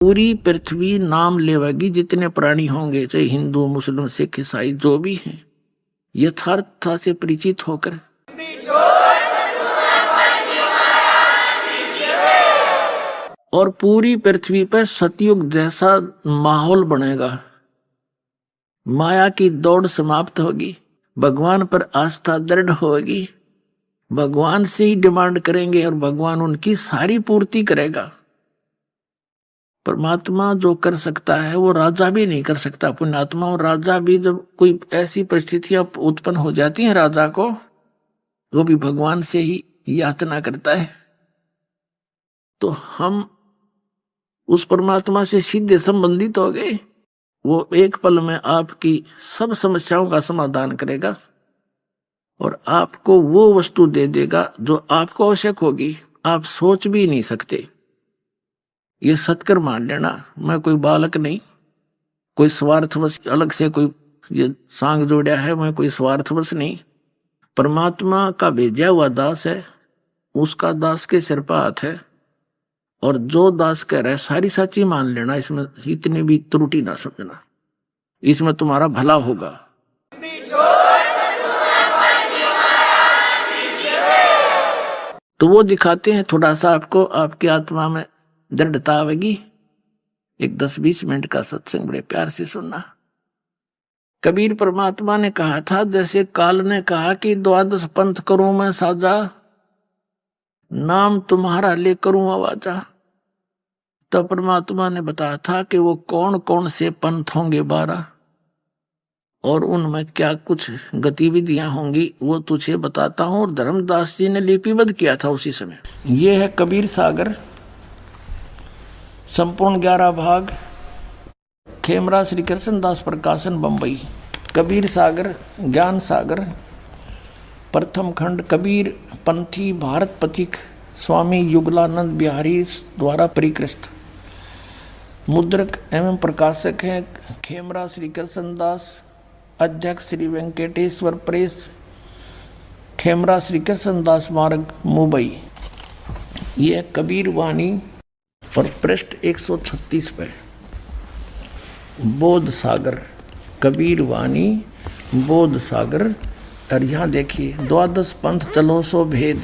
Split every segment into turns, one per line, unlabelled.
पूरी पृथ्वी नाम लेवेगी, जितने प्राणी होंगे, चाहे हिंदू मुस्लिम सिख ईसाई जो भी हैं, यथार्थता से परिचित होकर और पूरी पृथ्वी पर सतयुग जैसा माहौल बनेगा। माया की दौड़ समाप्त होगी, भगवान पर आस्था दृढ़ होगी, भगवान से ही डिमांड करेंगे और भगवान उनकी सारी पूर्ति करेगा। परमात्मा जो कर सकता है वो राजा भी नहीं कर सकता। पुण्यात्मा और राजा भी जब कोई ऐसी परिस्थितियां उत्पन्न हो जाती हैं, राजा को वो भी भगवान से ही याचना करता है। तो हम उस परमात्मा से सीधे संबंधित हो गए। वो एक पल में आपकी सब समस्याओं का समाधान करेगा और आपको वो वस्तु दे देगा जो आपको आवश्यक होगी, आप सोच भी नहीं सकते। ये सत्कर मान लेना, मैं कोई बालक नहीं, कोई स्वार्थवश अलग से कोई ये सांग जोड़ा है, मैं कोई स्वार्थवश नहीं। परमात्मा का भेजा हुआ दास है, उसका दास के सिर पर हाथ है और जो दास कह रहा है सारी सच्ची मान लेना, इसमें इतनी भी त्रुटि ना समझना, इसमें तुम्हारा भला होगा। तो वो दिखाते हैं, थोड़ा सा आपको आपकी आत्मा में दृढ़ता आवेगी। एक 10-20 मिनट का सत्संग बड़े प्यार से सुनना। कबीर परमात्मा ने कहा था, जैसे काल ने कहा कि 12 पंथ करूं मैं साजा, नाम तुम्हारा ले करूं आवाजा, तब परमात्मा ने बताया था कि वो कौन कौन से पंथ होंगे 12 और उनमें क्या कुछ गतिविधियां होंगी, वो तुझे बताता हूं। और धर्मदास जी ने लिपिबद्ध किया था उसी समय। ये है कबीर सागर, संपूर्ण 11 भाग, खेमरा श्री कृष्ण दास प्रकाशन बंबई। कबीर सागर, ज्ञान सागर, प्रथम खंड, कबीर पंथी भारत पथिक, स्वामी युगलानंद बिहारी द्वारा परिकृत। मुद्रक एवं प्रकाशक हैं खेमरा श्री कृष्ण दास, अध्यक्ष श्री वेंकटेश्वर प्रेस, खेमरा श्री कृष्ण दास मार्ग मुंबई। ये कबीर वाणी और पृष्ठ 136 पे बोध सागर, कबीर वाणी बोध सागर। और यहाँ देखिए, 12 पंथ चलो सो भेद,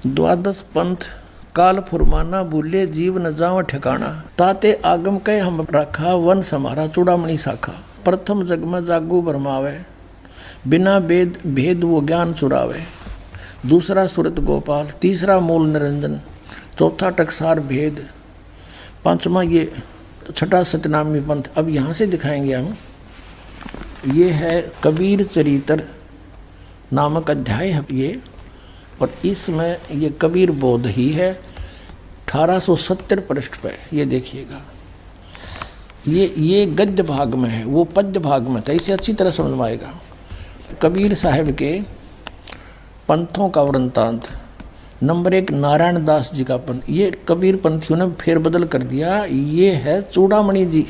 12 पंथ काल फुरमाना, भूले जीव न जाव ठिकाना, ताते आगम कह हम रखा, वन समारा चूड़ामणि शाखा। प्रथम जग में जागू भरमावे, बिना भेद भेद वो ज्ञान चुरावे। दूसरा सूरत गोपाल, तीसरा मूल निरंजन, चौथा टकसार भेद, पांचवा ये छठा सतनामी पंथ। अब यहाँ से दिखाएंगे हम। ये है कबीर चरित्र नामक अध्याय है ये, और इसमें ये कबीर बोध ही है। 1870 पृष्ठ पे ये देखिएगा। ये गद्य भाग में है, वो पद्य भाग में था, इसे अच्छी तरह समझ में आएगा। कबीर साहब के पंथों का वृंतांत। नंबर 1, नारायण दास जी का पंथ। ये कबीर पंथियों ने फेरबदल कर दिया। ये है चूड़ामणि जी।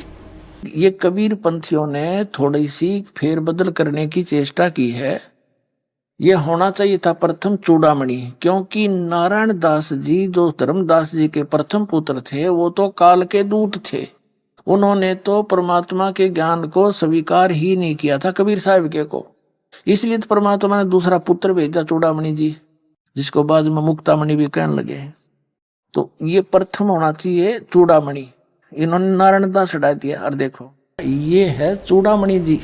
ये कबीर पंथियों ने थोड़ी सी फेरबदल करने की चेष्टा की है। ये होना चाहिए था प्रथम चूड़ामणि, क्योंकि नारायण दास जी जो धर्मदास जी के प्रथम पुत्र थे, वो तो काल के दूत थे। उन्होंने तो परमात्मा के ज्ञान को स्वीकार ही नहीं किया था कबीर साहब के को, इसलिए तो परमात्मा ने दूसरा पुत्र भेजा चूड़ामणि जी, जिसको बाद में मुक्तामणि भी कहने लगे। तो ये प्रथम होना चाहिए चूड़ामणि, इन्होंने नारायण दास हटा दिया। और देखो, ये है चूड़ामणि जी,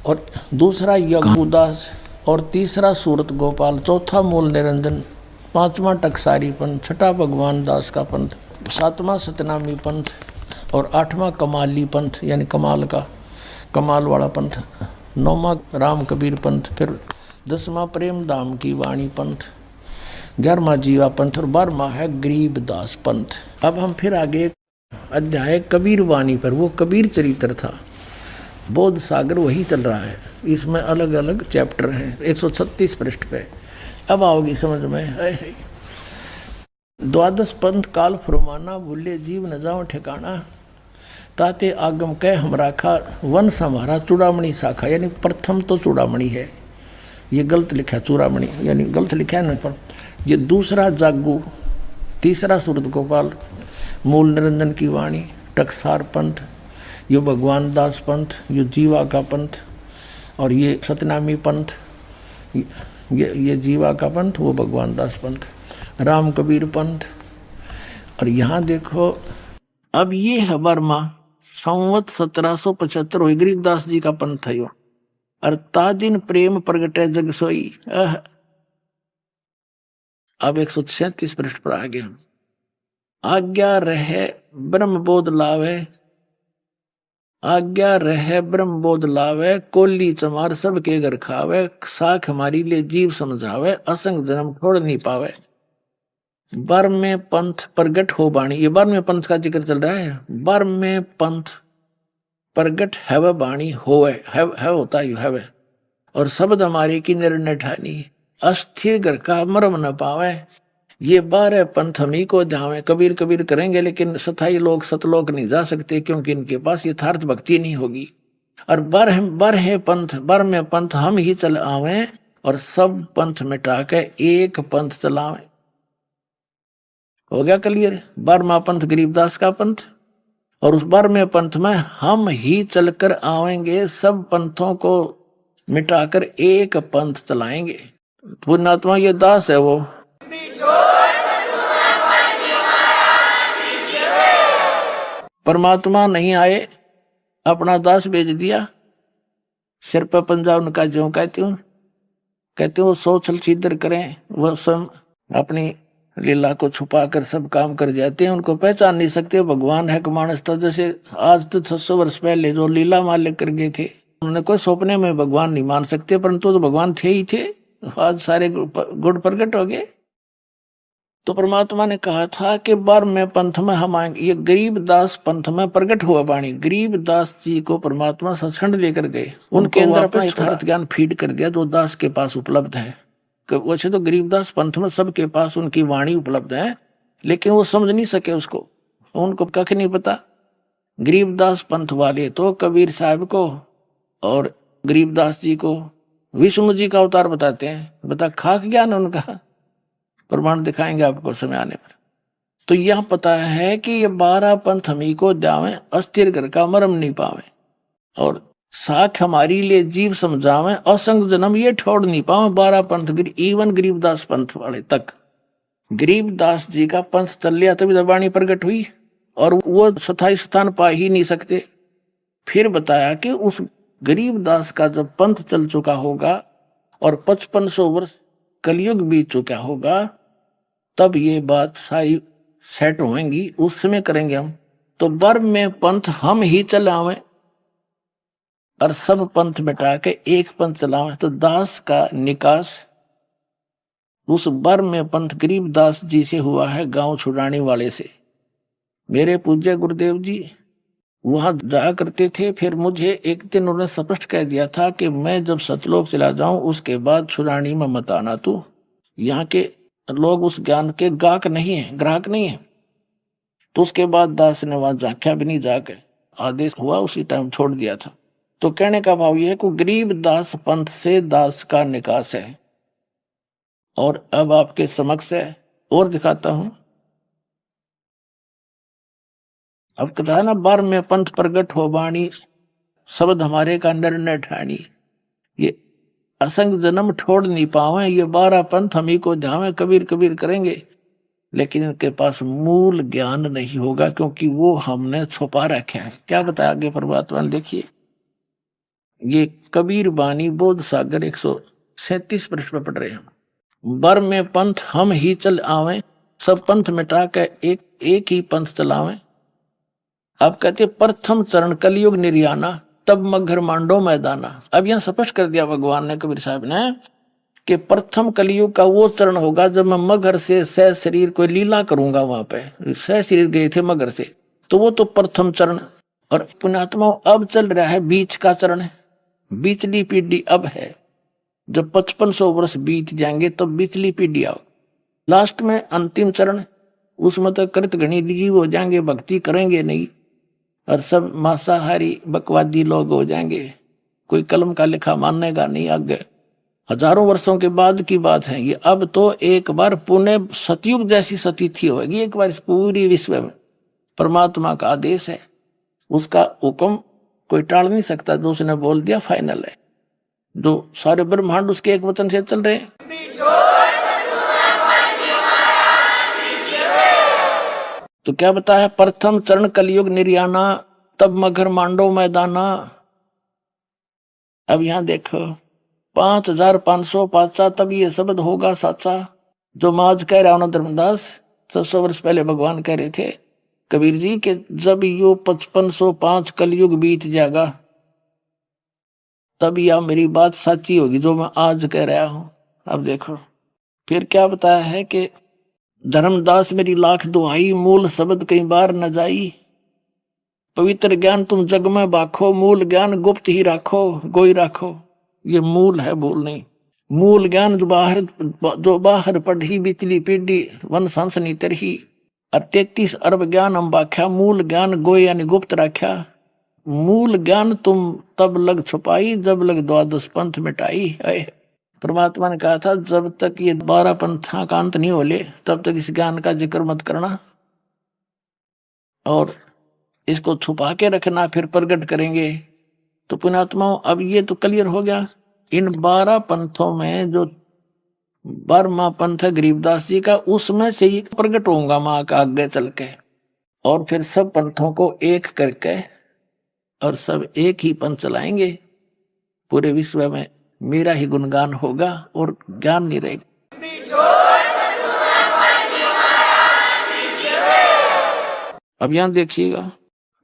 और दूसरा यज्ञदास, और तीसरा सूरत गोपाल, चौथा मूल निरंजन, पांचवा टकसारी पंथ, छठा भगवान दास का पंथ, सातवां सतनामी पंथ, और आठवां कमाली पंथ, यानी कमाल वाला पंथ, नौवां राम कबीर पंथ, फिर 10वां प्रेम धाम की वाणी पंथ, 11वां जीवा पंथ, और 12वां है गरीब दास पंथ। अब हम फिर आगे अध्याय कबीर वाणी पर, वो कबीर चरित्र था। बोध सागर वही चल रहा है, इसमें अलग अलग चैप्टर हैं। 136 पृष्ठ पे अब आओगी समझ में। 12 पंथ काल फुरमाना, भूले जीव न जाओ ठिकाना, ताते आगम कह हम राखा, वंश हमारा चूड़ामणि शाखा। यानी प्रथम तो चूड़ामणि है, ये गलत लिखा है चूड़ामणि, यानी गलत लिखा है ना। पर ये दूसरा जागू, तीसरा सूरत गोपाल, मूल निरंजन की वाणी, टकसार पंथ, यो भगवान दास पंथ, यो जीवा का पंथ, और ये सतनामी पंथ, ये जीवा का पंथ, वो भगवान दास पंथ, राम कबीर पंथ। और यहाँ देखो अब ये है बर्मा, संवत 1775 हुई, गरीबदास जी का पंथ है यो। और तादिन प्रेम प्रगटे जग सोई। अब 137 पृष्ठ पर आ गए हम। आज्ञा रहे ब्रह्म बोध लावे, आज्ञा रहे ब्रह्म बोध लावे, कोली चमार सबके घर खावे, साख हमारी ले जीव समझावे, असंग जन्म छोड़ नहीं पावे। बर में पंथ प्रगट हो बाणी, ये बर में पंथ का जिक्र चल रहा है। बर में पंथ प्रगट है बाणी होवे, है होता है, और शब्द हमारे की निर्णय ठानी, अस्थिर घर का मरम न पावे। ये 12 पंथ हम ही को ध्यावे, कबीर कबीर करेंगे लेकिन सथाई लोग सतलोक नहीं जा सकते, क्योंकि इनके पास यथार्थ भक्ति नहीं होगी। और बर है पंथ, बर में पंथ हम ही चल आवे, और सब पंथ मिटा के एक पंथ चलावे। हो गया क्लियर? 12वां पंथ गरीबदास का पंथ, और उस 12वें पंथ में हम ही चलकर आवेंगे, सब पंथों को मिटाकर एक पंथ चलाएंगे। पुण्यात्मा ये दास है वो, परमात्मा नहीं आए, अपना दास भेज दिया, सिर पर पंजाब उनका जो कहती हूँ वो सोचल छिद्र करें, वह सब अपनी लीला को छुपा कर सब काम कर जाते हैं, उनको पहचान नहीं सकते भगवान है मानस था। जैसे आज तो 600 वर्ष पहले जो लीला मालिक कर गए थे, उन्होंने कोई सपने में भगवान नहीं मान सकते, परंतु तो भगवान थे ही थे। आज सारे गुण प्रकट हो गए। तो परमात्मा ने कहा था कि 12वें पंथ में हम आएंगे। ये गरीबदास पंथ में प्रकट हुआ वाणी, गरीबदास जी को परमात्मा सचखंड लेकर गए, उनके अंदर अपना यथार्थ ज्ञान फीड कर दिया जो दास के पास उपलब्ध है। वैसे तो गरीबदास पंथ में सबके पास उनकी वाणी उपलब्ध है, लेकिन वो समझ नहीं सके उसको, उनको कख नहीं पता। गरीबदास पंथ वाले तो कबीर साहब को और गरीबदास जी को विष्णु जी का अवतार बताते हैं। बता खाक ज्ञान उनका, प्रमाण दिखाएंगे आपको समय आने पर। तो यह पता है कि ये 12 पंथ हमी को जावे, अस्थिर घर का मरम नहीं पावे, और साख हमारी ले जीव समझावे, असंग जन्म ये छोड़ नहीं पावे। 12 पंथ, इवन गरीबदास पंथ वाले तक। गरीबदास जी का पंथ चल लिया तभी तो वाणी प्रकट हुई, और वो स्थायी स्थान पा ही नहीं सकते। फिर बताया कि उस गरीबदास का जब पंथ चल चुका होगा और 5500 वर्ष कलयुग बीत चुका होगा, तब ये बात सारी सेट होंगी, उस समय करेंगे हम। तो बर में पंथ हम ही चलावे और सब पंथ मिटा के एक पंथ चलावे। तो दास का निकास उस बर में पंथ गरीबदास जी से हुआ है, गांव छुड़ाने वाले से। मेरे पूज्य गुरुदेव जी वहां जाया करते थे। फिर मुझे एक दिन उन्होंने स्पष्ट कह दिया था कि मैं जब सतलोक चला जाऊं उसके बाद छुड़ानी में मत आना। तू यहाँ के लोग उस ज्ञान के गाहक नहीं है, ग्राहक नहीं है। तो उसके बाद दास ने वहां झांक्या भी नहीं, जाके आदेश हुआ उसी टाइम छोड़ दिया था। तो कहने का भाव यह है कि गरीब दास पंथ से दास का निकास है। और अब आपके समक्ष है और दिखाता हूं। अब कहता है ना, 12वें पंथ प्रगट हो बाणी, शब्द हमारे का निर्णय ठानी, ये असंग जन्म छोड़ नहीं पावे। ये 12 पंथ हम ही को ध्यावे, कबीर कबीर करेंगे, लेकिन इनके पास मूल ज्ञान नहीं होगा, क्योंकि वो हमने छुपा रखे हैं। क्या बताया आगे परमात्मा ने, देखिए ये कबीर बानी बोध सागर 137 पृष्ठ पर पढ़ रहे हैं। बर में पंथ हम ही चल आवे, सब पंथ मिटा के एक ही पंथ चलावे। अब कहते प्रथम चरण कलयुग निर्याना, तब मगर मांडो मैदाना। अब यहां स्पष्ट कर दिया भगवान ने, कबीर साहब ने, कि प्रथम कलयुग का वो चरण होगा जब मैं मगर से सह शरीर को लीला करूंगा। वहां पे सह शरीर गए थे मगर से, तो वो तो प्रथम चरण। और पुण्यात्मा अब चल रहा है बीच का चरण है, बीचली पीढ़ी अब है। जब 5500 वर्ष बीत जाएंगे तब बीचली पीढ़ी आओ। लास्ट में अंतिम चरण, उसमें तो कृत गणी जीव हो जाएंगे, भक्ति करेंगे नहीं, और सब मांसाहारी बकवादी लोग हो जाएंगे। कोई कलम का लिखा मानेगा नहीं। आगे हजारों वर्षों के बाद की बात है ये। अब तो एक बार पुणे सतयुग जैसी सतीथि होगी एक बार इस पूरी विश्व में। परमात्मा का आदेश है, उसका हुक्म कोई टाल नहीं सकता। जो उसने बोल दिया फाइनल है। जो सारे ब्रह्मांड उसके एक वचन से चल रहे हैं। तो क्या बताया, प्रथम चरण कलयुग निर्याना, तब मगर मांडो मैदाना। अब यहां देखो 5505 तब ये शब्द होगा साचा। जो माज कह रहा हूं धर्मदास, 600 वर्ष पहले भगवान कह रहे थे कबीर जी के जब यो 5505 कलयुग बीत जाएगा तब यह मेरी बात सच्ची होगी जो मैं आज कह रहा हूं। अब देखो फिर क्या बताया है कि धर्मदास मेरी लाख दुहाई, मूल शब्द कई बार न जाई। पवित्र ज्ञान तुम जग में बाखो, मूल ज्ञान गुप्त ही राखो, गोई राखो। ये मूल है, भूल नहीं। मूल ज्ञान जो बाहर पढ़ी बिचली पीढ़ी वन सांसनी तरही। और 33 अरब ज्ञान हम बाख्या, मूल ज्ञान गोई यानी गुप्त राख्या। मूल ज्ञान तुम तब लग छुपाई, जब लग द्वादश पंथ मिटाई। परमात्मा ने कहा था जब तक ये 12 पंथा का अंत नहीं हो ले तब तक इस ज्ञान का जिक्र मत करना और इसको छुपा के रखना, फिर प्रकट करेंगे। तो पुण्यात्माओं अब ये तो क्लियर हो गया। इन 12 पंथों में जो 12वां पंथ है गरीबदास जी का, उसमें से ही प्रकट होऊंगा मां का आगे चल के। और फिर सब पंथों को एक करके और सब एक ही पंथ चलाएंगे। पूरे विश्व में मेरा ही गुणगान होगा और ज्ञान नहीं रहेगा। अब यहां देखिएगा,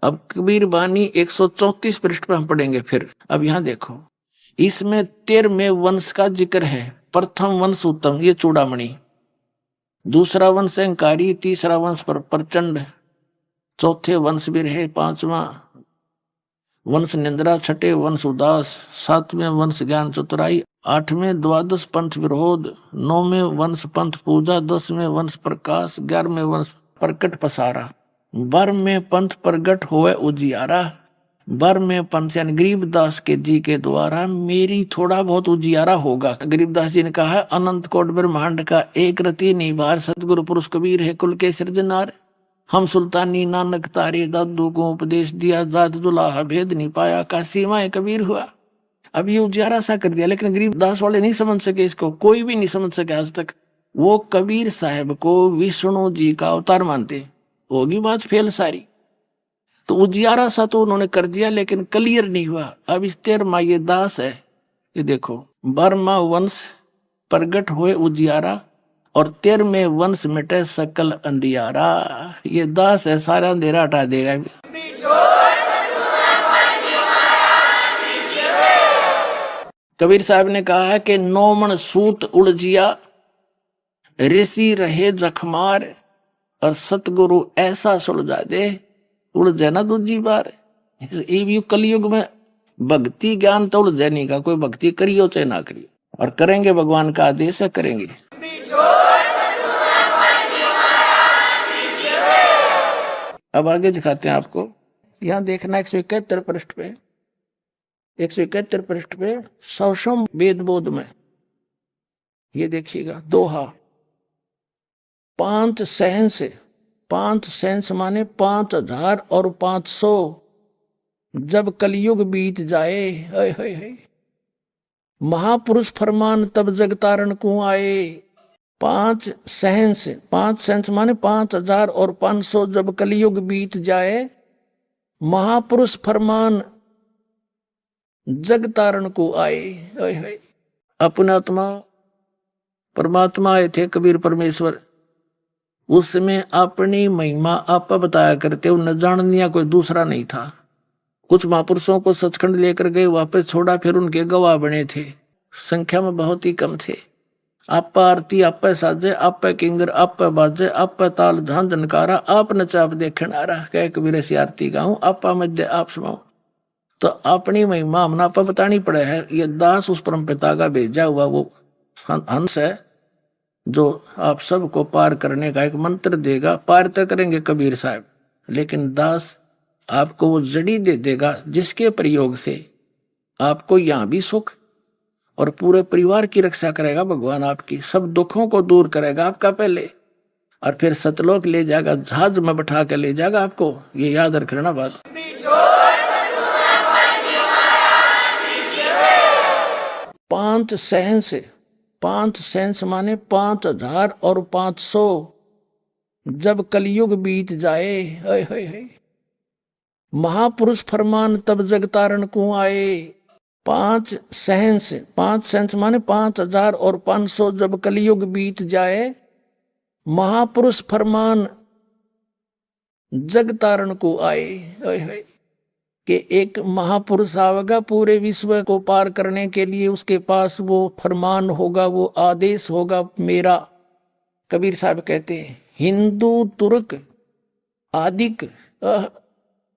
अब कबीर बानी 134 पृष्ठ पर हम पढ़ेंगे। फिर अब यहां देखो, इसमें 13वें वंश का जिक्र है। प्रथम वंश उत्तम, ये चूड़ामणि। दूसरा वंश अहंकारी, तीसरा वंश पर प्रचंड, चौथे वंश बिरहे, पांचवा वंश निंद्रा, छठे वंश उदास, सातवें वंश ज्ञान चतुराई, आठवें द्वादश पंथ विरोध, 9वें वंश पंथ पूजा, 10वें वंश प्रकाश, 11वें वंश प्रकट पसारा, 12वें पंथ प्रगट होए उजियारा। 12वें पंथ यानी गरीबदास के जी के द्वारा मेरी थोड़ा बहुत उजियारा होगा। गरीबदास जी ने कहा है अनंत कोट ब्रह्मांड का एक रति निभार, सतगुरु पुरुष कबीर है कुल के सृजनार। हम सुल्तानी नानक तारे, दादू को उपदेश दिया, जात जुलाहा भेद नहीं पाया, का सीमाएं कबीर हुआ। अब ये उजियारा सा कर दिया, लेकिन गरीबदास वाले नहीं समझ सके इसको, कोई भी नहीं समझ सके आज तक। वो कबीर साहब को विष्णु जी का अवतार मानते, होगी बात फेल सारी। तो उजियारा सा तो उन्होंने कर दिया, लेकिन क्लियर नहीं हुआ। अब इस 13वां ये दास है, ये देखो 12वां वंश प्रगट हुए उजियारा और 13वें वंश मिटे सकल अंधियारा। ये दास है, सारा अंधेरा हटा देगा। कबीर साहब ने कहा है कि 9 मन सूत उलझिया, ऋषि रहे जखमार, और सतगुरु ऐसा सुलझा दे उलझे ना दूजी बार। इस कलयुग में भक्ति ज्ञान तो उलझे नहीं का, कोई भक्ति करियो चाहे ना करियो, और करेंगे भगवान का आदेश है करेंगे। अब आगे दिखाते हैं आपको, यहां देखना 171 पृष्ठ पे, 171 पृष्ठ पे सवसम वेद बोध में ये देखिएगा दोहा। 5 सहंस, 5 सहंस माने 5000 और 500, जब कलयुग बीत जाए, है, है। महापुरुष फरमान तब जगतारण को आए। 5 सहंस, 5 सहंस माने 5000 और 500, जब कलयुग बीत जाए, महापुरुष फरमान जगतारण को आए, है, है। अपने आत्मा परमात्मा आए थे कबीर परमेश्वर, उसमें अपनी महिमा आप बताया करते, उन्हें जाननिया कोई दूसरा नहीं था। कुछ महापुरुषों को सचखंड लेकर गए, वापस छोड़ा, फिर उनके गवाह बने थे, संख्या में बहुत ही कम थे। आप आरती आप साजे, आप किंगर आप बाजे, आप ताल झांझनकारा, आप नचा आप देखण आ रहा, कह कबीर ऐसी आरती गाऊं, आप मध्य आप सुनाऊं। तो अपनी महिमा हमने आप बतानी पड़े है। ये दास उस परम पिता का भेजा हुआ वो हंस है जो आप सबको पार करने का एक मंत्र देगा। पार तो करेंगे कबीर साहब, लेकिन दास आपको वो जड़ी दे देगा जिसके प्रयोग से आपको यहाँ भी सुख और पूरे परिवार की रक्षा करेगा भगवान। आपकी सब दुखों को दूर करेगा आपका, पहले और फिर सतलोक ले जाएगा, जहाज में बैठा के ले जाएगा आपको। ये याद रखना बात। पांच सहंस माने 5500। जब कलयुग बीत जाए, हाय हाय हाय, महापुरुष फरमान तब जगतारण को आए। 5 सहंस माने 5500। जब कलयुग बीत जाए, महापुरुष फरमान जगतारण को आए। हाय हाय, कि एक महापुरुष आवेगा पूरे विश्व को पार करने के लिए, उसके पास वो फरमान होगा, वो आदेश होगा मेरा। कबीर साहब कहते हैं, हिंदू तुर्क आदिक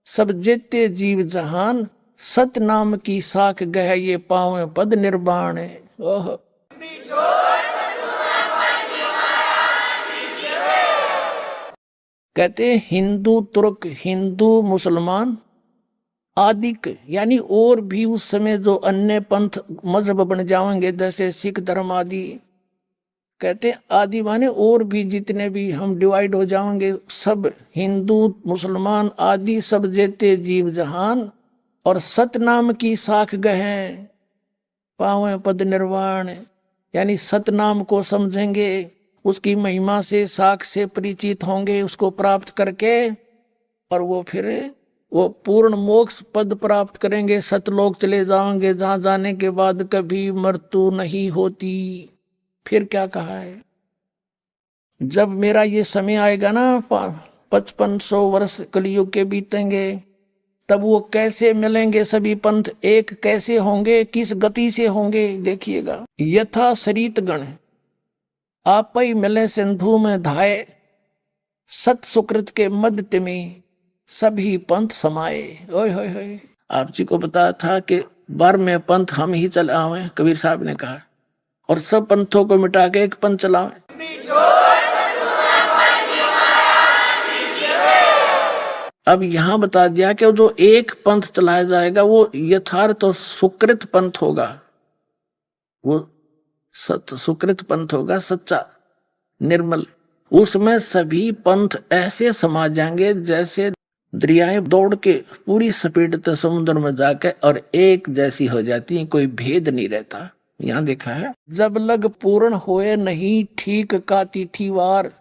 सब जेते जीव जहान, सत नाम की साख गह ये पावे पद निर्वाण। कहते हिंदू तुर्क, हिंदू मुसलमान आदिक, यानी और भी उस समय जो अन्य पंथ मजहब बन जाएंगे, जैसे सिख धर्म आदि। कहते आदि माने और भी जितने भी हम डिवाइड हो जाएंगे, सब हिंदू मुसलमान आदि सब जेते जीव जहान, और सतनाम की साख गहें पावे पद निर्वाण। यानी सतनाम को समझेंगे, उसकी महिमा से साख से परिचित होंगे, उसको प्राप्त करके, और वो फिर वो पूर्ण मोक्ष पद प्राप्त करेंगे, सतलोक चले जाएंगे, जहां जाने के बाद कभी मृत्यु नहीं होती। फिर क्या कहा है, जब मेरा ये समय आएगा ना, 5500 वर्ष कलयुग के बीतेंगे, तब वो कैसे मिलेंगे सभी पंथ, एक कैसे होंगे, किस गति से होंगे, देखिएगा। यथा सरित गण आप ही मिले सिंधु में धाये, सत सुकृत के मध्य में सभी पंथ समाये। ओए होए होए, आप जी को बताया था कि 12वें पंथ हम ही चलावे, कबीर साहब ने कहा, और सब पंथों को मिटा के एक पंथ चलावे। अब यहां बता दिया कि जो एक पंथ चलाया जाएगा वो यथार्थ और सुकृत पंथ होगा, वो सुकृत पंथ होगा, सच्चा निर्मल। उसमें सभी पंथ ऐसे समा जाएंगे जैसे दरियाएं दौड़ के पूरी स्पीड से समुद्र में जाके और एक जैसी हो जाती है, कोई भेद नहीं रहता। यहां देखा है, जब लग पूर्ण होए नहीं ठीक का तिथिवार,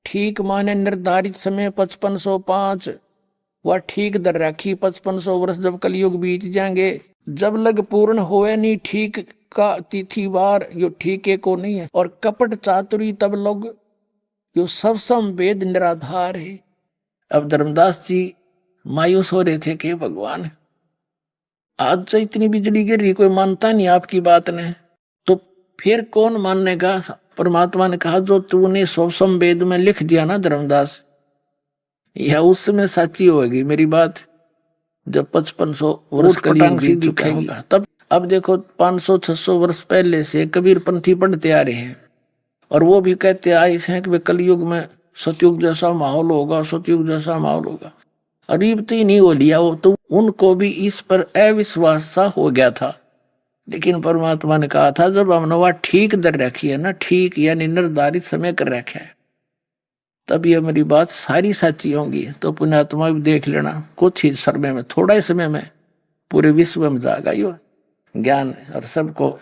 ठीक माने निर्धारित समय 5505, वह ठीक दर राखी 5500 वर्ष जब कलयुग बीत जाएंगे। जब लग पूर्ण होए नहीं ठीक का तिथिवार, यो ठीके को नहीं है, और कपट चातुरी तब लोग यो सब वेद निराधार है। अब धर्मदास जी मायूस हो रहे थे कि भगवान आज से इतनी बिजली गिर रही, कोई मानता नहीं आपकी बात ने, तो फिर कौन मानेगा। परमात्मा ने कहा, जो तूने सौसम वेद में लिख दिया ना धर्मदास, यह उस समय सच्ची होगी मेरी बात, जब 5500 वर्ष कलयुग बीत चुकेगी तब। अब देखो 500-600 वर्ष पहले से कबीर पंथी पढ़ते आ रहे हैं, और वो भी कहते आए हैं कि कलयुग में सतयुग जैसा माहौल होगा, सतयुग जैसा माहौल होगा। अरीब तो ही नहीं हो लिया वो, तो उनको भी इस पर अविश्वास सा हो गया था। लेकिन परमात्मा ने कहा था, जब हमने वह ठीक दर रखी है ना, ठीक यानी निर्धारित समय कर रखा है, तब ये मेरी बात सारी सच्ची होंगी। तो पुण्यात्मा भी देख लेना, कुछ ही समय में, थोड़ा ही समय में पूरे विश्व में जाएगा यो ज्ञान, और सबको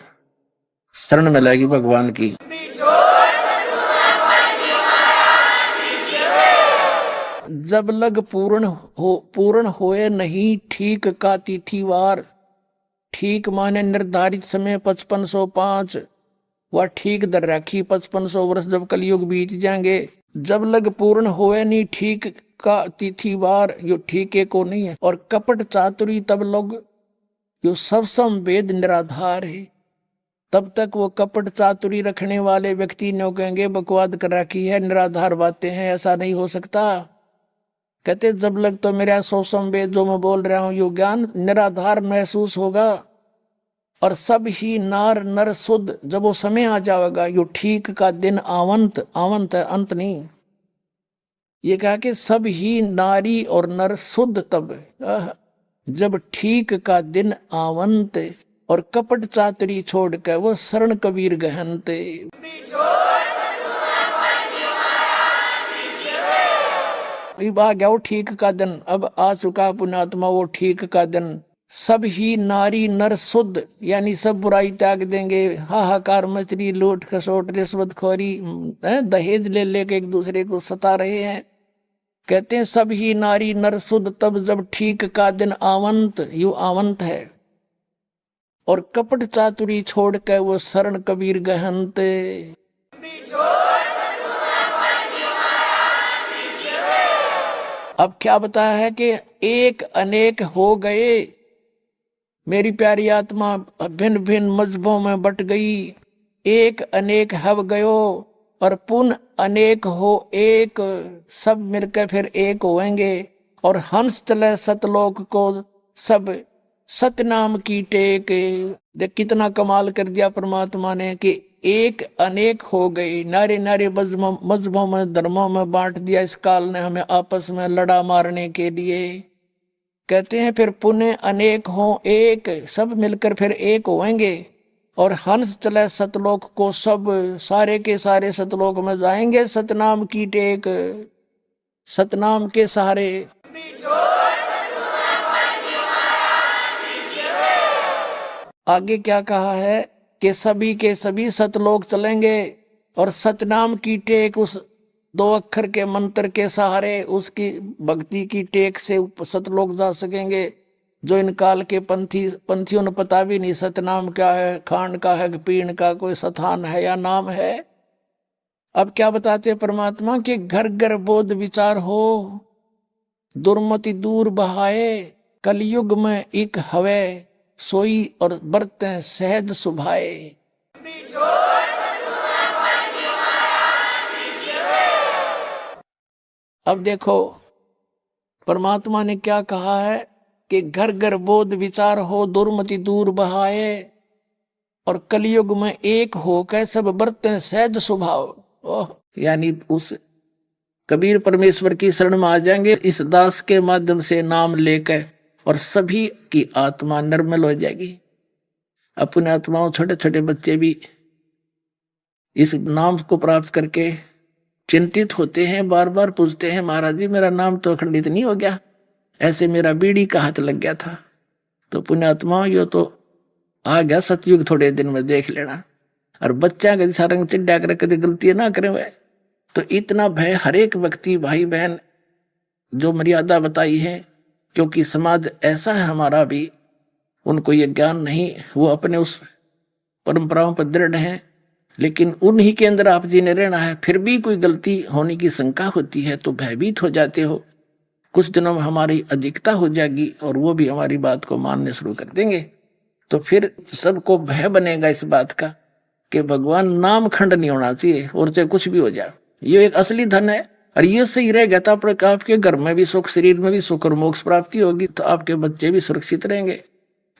शरण मिलेगी भगवान की। जब लग पूर्ण होए नहीं ठीक का तिथिवार, ठीक माने निर्धारित समय 5505, वह ठीक दर राखी 5500 वर्ष जब कलयुग बीत जाएंगे। जब लग पूर्ण होए नहीं ठीक का तिथिवार, यो ठीके को नहीं है, और कपट चातुरी तब लोग यो सब वेद निराधार है। तब तक वो कपट चातुरी रखने वाले व्यक्ति ने कहेंगे बकवाद कर रखी है, निराधार बातें हैं, ऐसा नहीं हो सकता। कहते जब लग तो मेरा सौसम वेद जो मैं बोल रहा हूं, यो ज्ञान निराधार महसूस होगा, और सब ही नार नर शुद्ध, जब वो समय आ जाएगा, यो ठीक का दिन आवंत, आवंत है अंत नहीं, ये कहा कि सब ही नारी और नर शुद्ध तब, जब ठीक का दिन आवंत, और कपट चातुरी छोड़ कर वो शरण कबीर गहनते। अब आ गया वो ठीक का दिन, अब आ चुका पुण्यात्मा वो ठीक का दिन। सब ही नारी नर शुद्ध, यानी सब बुराई त्याग देंगे। हाहाकार मचरी, लूट खसोट रिश्वतखोरी, दहेज ले लेके एक दूसरे को सता रहे हैं। कहते हैं सब ही नारी नर शुद्ध, तब जब ठीक का दिन आवंत, यू आवंत है। और कपट चातुरी छोड़ के वो शरण कबीर गहंत। अब क्या बताया है कि एक अनेक हो गए, मेरी प्यारी आत्मा भिन्न भिन्न मजहबों में बट गई। एक अनेक हव गयो और पुन अनेक हो एक, सब मिलकर फिर एक होएंगे। और हंस चले सतलोक को सब सतनाम की टेक। देख कितना कमाल कर दिया परमात्मा ने कि एक अनेक हो गई, नारे नारे मजहबों में धर्मों में बांट दिया इस काल ने हमें आपस में लड़ा मारने के लिए। कहते हैं फिर पुण्य अनेक हो एक, सब मिलकर फिर एक होएंगे। और हंस चले सतलोक को सब, सारे के सारे सतलोक में जाएंगे सतनाम की टेक, सतनाम के सहारे। आगे क्या कहा है कि सभी के सभी सतलोक चलेंगे और सतनाम की टेक, उस 2 अक्षर के मंत्र के सहारे, उसकी भक्ति की टेक से सतलोक जा सकेंगे। जो इन काल के पंथियों ने पता भी नहीं सतनाम क्या है, खांड का है, पीण का कोई स्थान है या नाम है। अब क्या बताते हैं परमात्मा कि घर घर बोध विचार हो, दुर्मति दूर बहाए, कलयुग में एक हवे सोई और बरते सहज सुभाए। अब देखो परमात्मा ने क्या कहा है कि घर घर बोध विचार हो, दुर्मति दूर बहाए, और कलयुग में एक हो के सब बरते सहज स्वभाव। ओह, यानी उस कबीर परमेश्वर की शरण में आ जाएंगे इस दास के माध्यम से नाम लेकर, और सभी की आत्मा निर्मल हो जाएगी। अपने आत्माओं छोटे छोटे बच्चे भी इस नाम को प्राप्त करके चिंतित होते हैं, बार बार पूछते हैं महाराज जी मेरा नाम तो खंडित नहीं हो गया, ऐसे मेरा बीड़ी का हाथ लग गया था। तो पुण्यात्माओं यो तो आ गया सतयुग, थोड़े दिन में देख लेना। और बच्चा का जैसा रंग चिड्डा कर कभी गलती ना करे हुए। तो इतना भय हर एक व्यक्ति भाई बहन जो मर्यादा बताई है, क्योंकि समाज ऐसा है हमारा भी, उनको ये ज्ञान नहीं, वो अपने उस परंपराओं पर दृढ़ हैं, लेकिन उन्हीं के अंदर आप जी ने रहना है। फिर भी कोई गलती होने की शंका होती है तो भयभीत हो जाते हो। कुछ दिनों में हमारी अधिकता हो जाएगी और वो भी हमारी बात को मानने शुरू कर देंगे। तो फिर सबको भय बनेगा इस बात का कि भगवान नाम खंड नहीं होना चाहिए, और चाहे कुछ भी हो जाए, ये एक असली धन है। और ये सही रह गया तो आपके घर में भी सुख, शरीर में भी सुख और मोक्ष प्राप्ति होगी, तो आपके बच्चे भी सुरक्षित रहेंगे।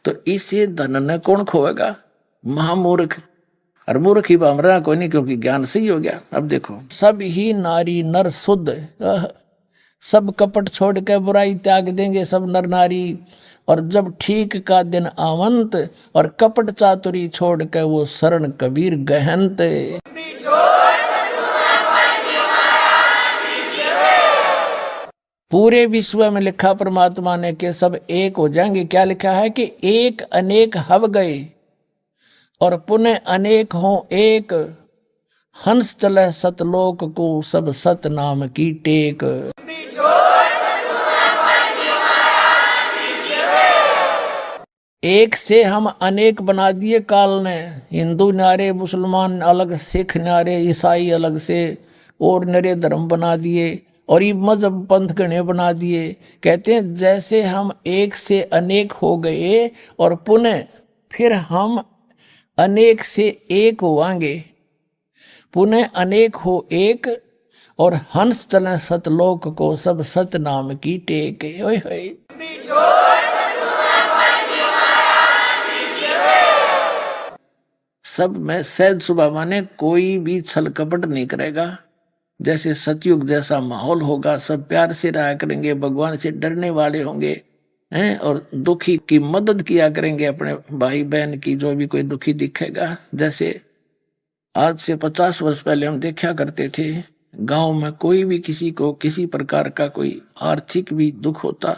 तो इसे धन ने कौन खोएगा? महामूर्ख। और मूर्ख ही बामरा कोई नहीं, क्योंकि ज्ञान सही हो गया। अब देखो सब ही नारी नर शुद्ध, सब कपट छोड़ के बुराई त्याग देंगे सब नर नारी। और जब ठीक का दिन आवंत, और कपट चातुरी छोड़ के वो शरण कबीर गहंत। पूरे विश्व में लिखा परमात्मा ने कि सब एक हो जाएंगे। क्या लिखा है कि एक अनेक हव गए और पुनः अनेक हो एक, हंस चले सतलोक को सब सत नाम की टेक। एक से हम अनेक बना दिए काल ने। हिंदू नारे, मुसलमान अलग, सिख नारे, ईसाई अलग से और नरे धर्म बना दिए, और ये मजहब पंथ गणे बना दिए। कहते हैं जैसे हम एक से अनेक हो गए और पुनः फिर हम अनेक से एक होवांगे, पुनः अनेक हो एक, और हंस चले सतलोक को सब सत नाम की टेक। ओए होए, सब में सहज स्वभाव माने कोई भी छल कपट नहीं करेगा। जैसे सतयुग जैसा माहौल होगा, सब प्यार से रहा करेंगे, भगवान से डरने वाले होंगे हैं, और दुखी की मदद किया करेंगे अपने भाई बहन की, जो भी कोई दुखी दिखेगा। जैसे आज से 50 वर्ष पहले हम देखा करते थे गांव में कोई भी किसी को किसी प्रकार का कोई आर्थिक भी दुख होता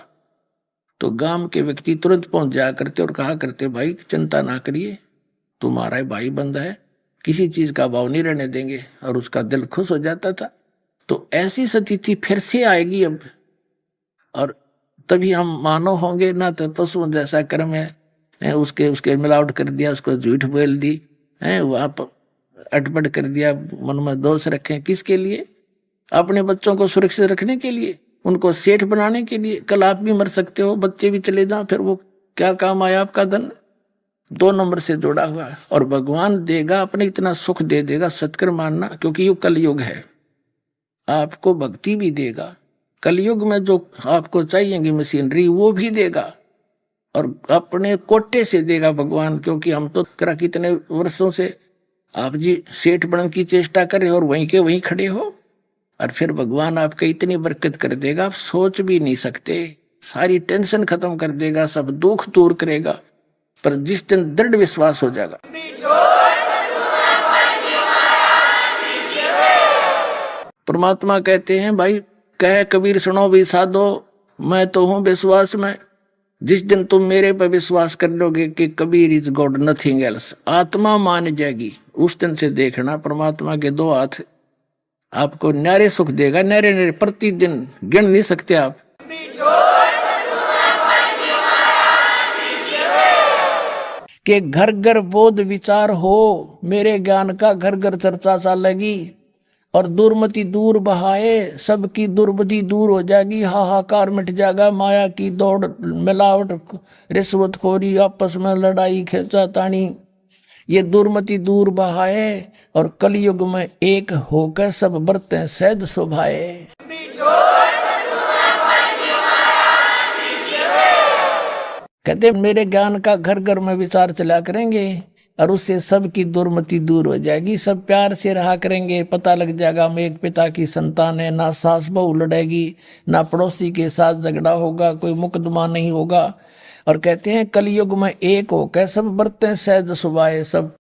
तो गांव के व्यक्ति तुरंत पहुंच जाया करते और कहा करते, भाई चिंता ना करिए, तुम्हारा भाई बंद है, किसी चीज का भाव नहीं रहने देंगे, और उसका दिल खुश हो जाता था। तो ऐसी स्थिति फिर से आएगी अब, और तभी हम मानव होंगे ना, तो पशुओं जैसा कर्म है उसके उसके मिलावट कर दिया, उसको झूठ बोल दी है, वहां अटपट कर दिया, मन में दोष रखे, किसके लिए? अपने बच्चों को सुरक्षित रखने के लिए, उनको सेठ बनाने के लिए। कल आप भी मर सकते हो, बच्चे भी चले जाओ, फिर वो क्या काम आया आपका धन? 2 नंबर से जोड़ा हुआ है। और भगवान देगा अपने, इतना सुख दे देगा, सत्कर्म मानना, क्योंकि ये कलयुग है, आपको भक्ति भी देगा। कलयुग में जो आपको चाहिएगी मशीनरी वो भी देगा, और अपने कोटे से देगा भगवान। क्योंकि हम तो कितने वर्षों से आप जी सेठ बनने की चेष्टा कर रहे हो और वहीं के वहीं खड़े हो, और फिर भगवान आपके इतनी बरकत कर देगा, आप सोच भी नहीं सकते। सारी टेंशन खत्म कर देगा, सब दुख दूर करेगा। पर जिस दिन दृढ़ विश्वास हो जाएगा, परमात्मा कहते हैं, भाई कह कबीर सुनो भी साधो, मैं तो हूं विश्वास में। जिस दिन तुम मेरे पर विश्वास कर लोगे कि Kabir is God nothing else, आत्मा मान जाएगी, उस दिन से देखना परमात्मा के 2 हाथ आपको न्यारे सुख देगा, न्यारे न्यारे, प्रतिदिन गिन नहीं सकते आप। कि घर घर बोध विचार हो, मेरे ज्ञान का घर घर चर्चा चलेगी, और दुर्मति दूर बहाए, सबकी दुर्बुद्धि दूर हो जाएगी, हाहाकार मिट जाएगा, माया की दौड़, मिलावट, रिश्वतखोरी, आपस में लड़ाई, खींचातानी, ये दुर्मति दूर बहाए, और कलयुग में एक होकर सब बरतें सहज शोभाए। कहते मेरे ज्ञान का घर घर में विचार चला करेंगे, और उससे सबकी दुर्मति दूर हो जाएगी, सब प्यार से रहा करेंगे। पता लग जाएगा हम एक पिता की संतान है, ना सास बहू लड़ेगी, ना पड़ोसी के साथ झगड़ा होगा, कोई मुकदमा नहीं होगा। और कहते हैं कलयुग में एक होकर सब बरतें सहज सुभाए, सब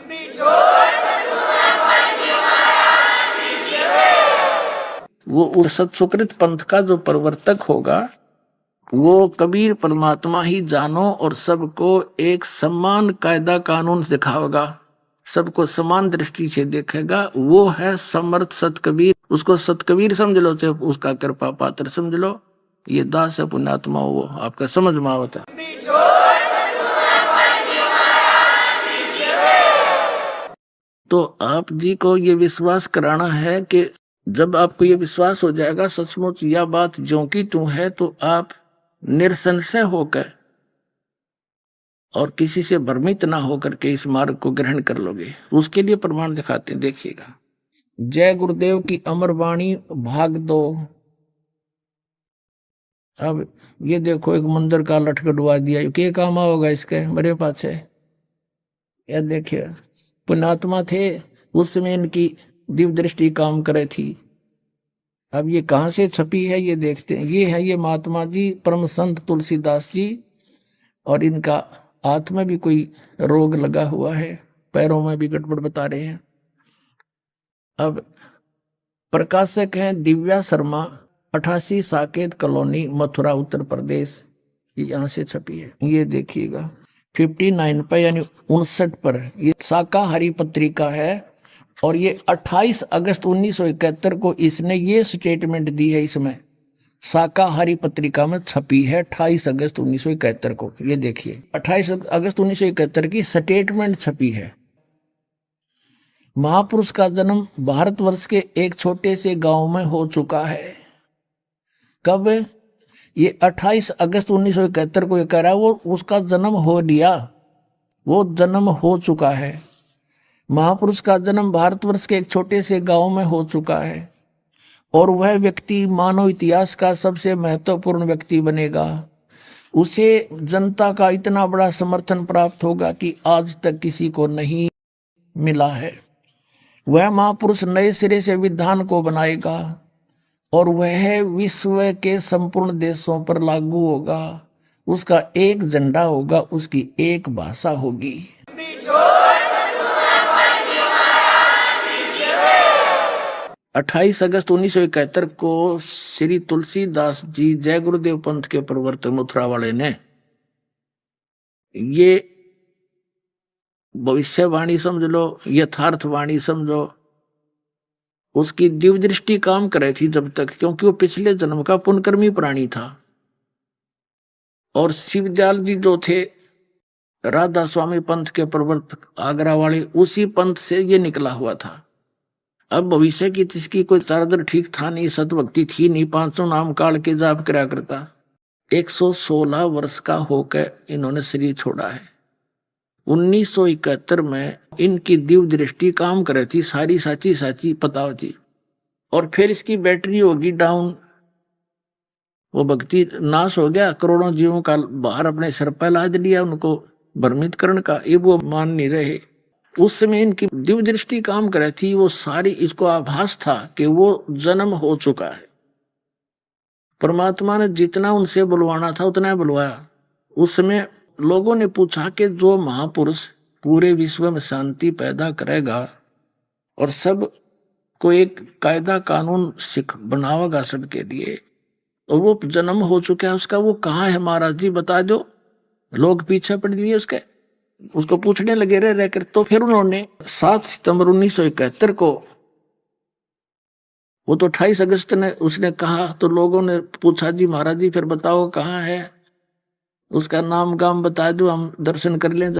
वो सत सुकृत पंथ का जो प्रवर्तक होगा वो कबीर परमात्मा ही जानो, और सबको एक समान कायदा कानून दिखाएगा, सबको समान दृष्टि से देखेगा। वो है समर्थ सत कबीर, उसको सत कबीर समझ लो, चाहे उसका कृपा पात्र समझ लो, ये दास है पुण्यात्मा, वो आपका समझ में आवता है। तो आप जी को ये विश्वास कराना है कि जब आपको ये विश्वास हो जाएगा सचमुच यह बात ज्यों की त्यों है, तो आप निरसंशय होकर और किसी से भ्रमित ना होकर के इस मार्ग को ग्रहण कर लोगे। उसके लिए प्रमाण दिखाते हैं, देखिएगा। जय गुरुदेव की अमर वाणी भाग 2। अब ये देखो एक मंदिर का लटकटवा दिया, क्या काम होगा इसके मेरे पास है। यह देखिए पुण्यात्मा थे, उस समय इनकी दिव्य दृष्टि काम करे थी। अब ये कहाँ से छपी है ये देखते हैं। ये है ये महात्मा जी परम संत तुलसीदास जी, और इनका हाथ में भी कोई रोग लगा हुआ है, पैरों में भी गड़बड़ बता रहे हैं। अब प्रकाशक हैं दिव्या शर्मा, 88 साकेत कॉलोनी, मथुरा उत्तर प्रदेश, ये यहाँ से छपी है। ये देखिएगा 59 पर यानी 59 पर ये शाकाहारी पत्रिका है, और ये 28 अगस्त 1971 को इसने ये स्टेटमेंट दी है, इसमें शाकाहारी पत्रिका में छपी है 28 अगस्त 1971 को। ये देखिए 28 अगस्त 1971 की स्टेटमेंट छपी है। महापुरुष का जन्म भारतवर्ष के एक छोटे से गांव में हो चुका है। कब? ये 28 अगस्त 1971 को ये कह रहा है, वो उसका जन्म हो लिया, वो जन्म हो चुका है। महापुरुष का जन्म भारतवर्ष के एक छोटे से गांव में हो चुका है, और वह व्यक्ति मानव इतिहास का सबसे महत्वपूर्ण व्यक्ति बनेगा। उसे जनता का इतना बड़ा समर्थन प्राप्त होगा कि आज तक किसी को नहीं मिला है। वह महापुरुष नए सिरे से विधान को बनाएगा, और वह विश्व के संपूर्ण देशों पर लागू होगा। उसका एक झंडा होगा, उसकी एक भाषा होगी। 28 अगस्त 1971 को श्री तुलसीदास जी जय गुरुदेव पंथ के प्रवर्तक मथुरा वाले ने ये भविष्यवाणी समझ लो, यथार्थवाणी समझो, उसकी दिव्य दृष्टि काम कर रही थी जब तक, क्योंकि वो पिछले जन्म का पुनकर्मी प्राणी था। और शिवदयाल जी जो थे राधा स्वामी पंथ के प्रवर्तक आगरा वाले, उसी पंथ से ये निकला हुआ था। अब भविष्य की जिसकी कोई चारदर ठीक था नहीं, सतभक्ति थी नहीं, 500 नाम काल के जाप करा करता। 116 वर्ष का होकर इन्होंने शरीर छोड़ा है। 1971 में इनकी दिव्य दृष्टि काम कर रही थी, सारी साची साची पतावची। और फिर इसकी बैटरी होगी डाउन, वो भक्ति नाश हो गया, करोड़ों जीवों का बाहर अपने सर पर लाद लिया उनको भ्रमित करण का, ये वो मान नहीं रहे। उस समय इनकी दिव्य दृष्टि काम कर रही थी, वो सारी इसको आभास था कि वो जन्म हो चुका है। परमात्मा ने जितना उनसे बुलवाना था उतना बुलवाया। उस समय लोगों ने पूछा कि जो महापुरुष पूरे विश्व में शांति पैदा करेगा और सब को एक कायदा कानून सिख बनावेगा सबके लिए, और वो जन्म हो चुका है उसका, वो कहाँ है महाराज जी बता दो। लोग पीछे पड़ लिए उसको पूछने लगे रह कर। तो फिर उन्होंने 7 सितंबर 1971 को, वो तो 28 अगस्त ने उसने कहा, तो लोगों ने पूछा जी महाराज जी फिर बताओ कहाँ है, उसका नाम गाम बता दो, हम दर्शन कर लें।